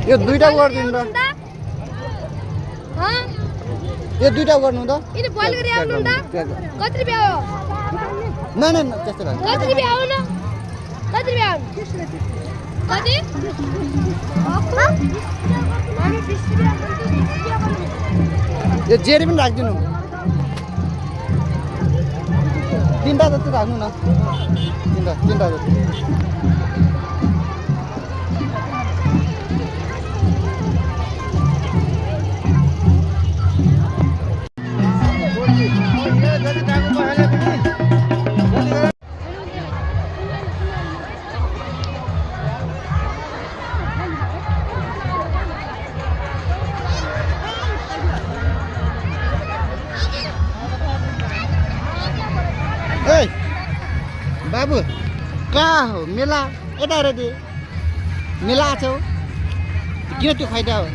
यो दुईटा गरिदिनु त यो दुईटा गर्नु त इने बोइल गरी आउनु त कति रुपैयाँ हो न त्यस्तो लाग्छ कति रुपैयाँ हो न कति रुपैयाँ हो कति यो जेरी पनि राखिदिनु तीनटा जति राख्नु न तीनटा जति बाबु कहाँ हो मेला यता हेर दे मेला छौ के त्यो फाइदा हो